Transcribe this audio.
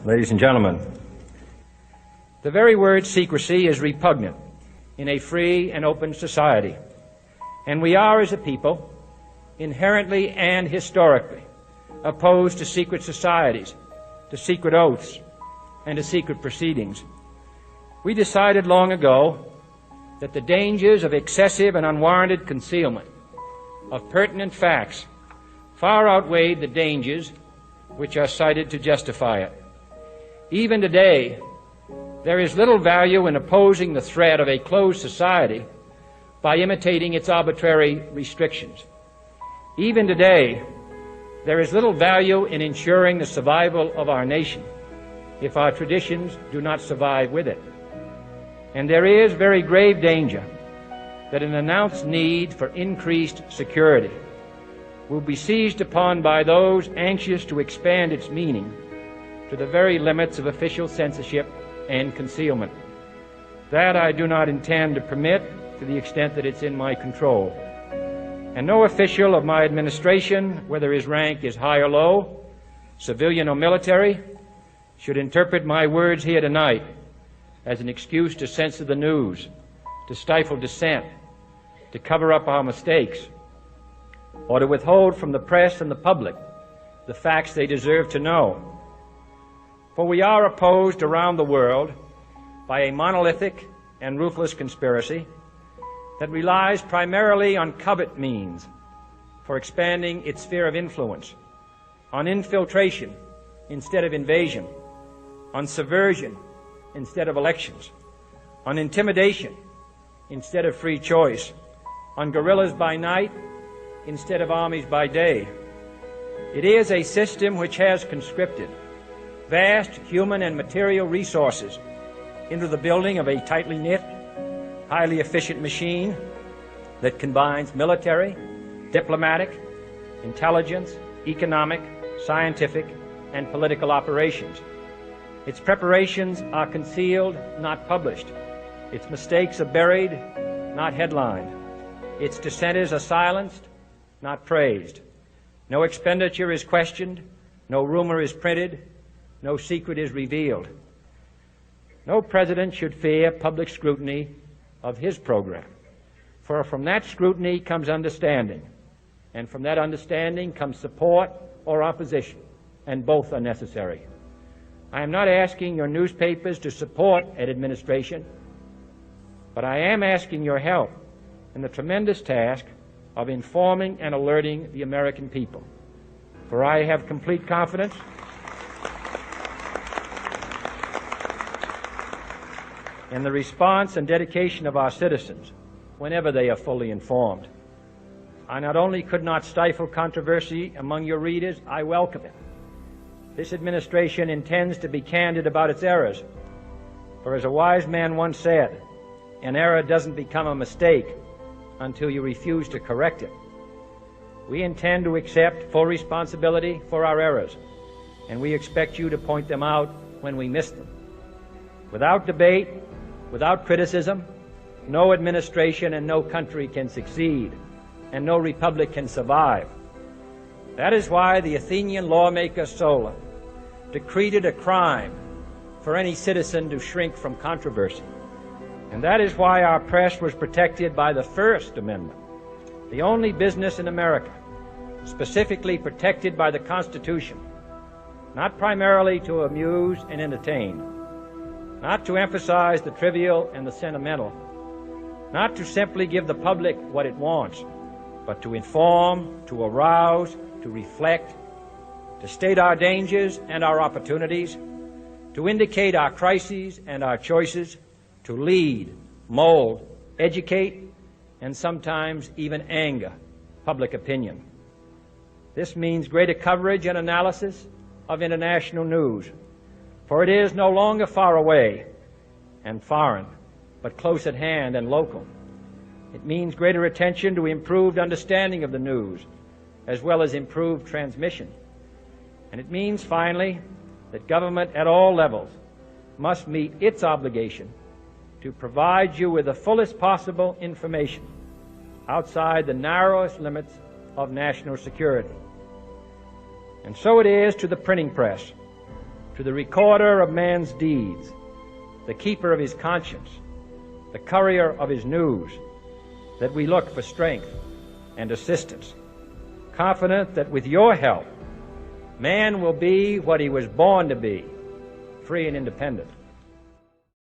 ladies and gentlemen, the very word secrecy is repugnant in a free and open society, and we are, as a people, inherently and historically opposed to secret societies, to secret oaths, and to secret proceedings. We decided long ago that the dangers of excessive and unwarranted concealment of pertinent facts far outweighed the dangers which are cited to justify it. Even today, there is little value in opposing the threat of a closed society by imitating its arbitrary restrictions. Even today, there is little value in ensuring the survival of our nation if our traditions do not survive with it. And there is very grave danger that an announced need for increased security will be seized upon by those anxious to expand its meaning to the very limits of official censorship and concealment. That I do not intend to permit to the extent that it's in my control. And no official of my administration, whether his rank is high or low, civilian or military, should interpret my words here tonight as an excuse to censor the news, to stifle dissent, to cover up our mistakes, or to withhold from the press and the public the facts they deserve to know. For we are opposed around the world by a monolithic and ruthless conspiracy that relies primarily on covert means for expanding its sphere of influence, on infiltration instead of invasion, on subversion instead of elections, on intimidation instead of free choice, on guerrillas by night instead of armies by day. It is a system which has conscripted vast human and material resources into the building of a tightly knit, highly efficient machine that combines military, diplomatic, intelligence, economic, scientific, and political operations. Its preparations are concealed, not published. Its mistakes are buried, not headlined. Its dissenters are silenced, not praised. No expenditure is questioned, no rumor is printed, no secret is revealed. No president should fear public scrutiny of his program, for from that scrutiny comes understanding, and from that understanding comes support or opposition, and both are necessary. I am not asking your newspapers to support an administration, but I am asking your help in the tremendous task of informing and alerting the American people. For I have complete confidence in the response and dedication of our citizens whenever they are fully informed. I not only could not stifle controversy among your readers, I welcome it. This administration intends to be candid about its errors. For as a wise man once said, an error doesn't become a mistake until you refuse to correct it. We intend to accept full responsibility for our errors, and we expect you to point them out when we miss them. Without debate, without criticism, no administration and no country can succeed, and no republic can survive. That is why the Athenian lawmaker Solon decreed it a crime for any citizen to shrink from controversy. And that is why our press was protected by the First Amendment, the only business in America specifically protected by the Constitution, not primarily to amuse and entertain, not to emphasize the trivial and the sentimental, not to simply give the public what it wants, but to inform, to arouse, to reflect, to state our dangers and our opportunities, to indicate our crises and our choices, to lead, mold, educate, and sometimes even anger public opinion. This means greater coverage and analysis of international news, for it is no longer far away and foreign, but close at hand and local. It means greater attention to improved understanding of the news, as well as improved transmission. And it means, finally, that government at all levels must meet its obligation to provide you with the fullest possible information outside the narrowest limits of national security. And so it is to the printing press, to the recorder of man's deeds, the keeper of his conscience, the courier of his news, that we look for strength and assistance, confident that with your help, man will be what he was born to be, free and independent.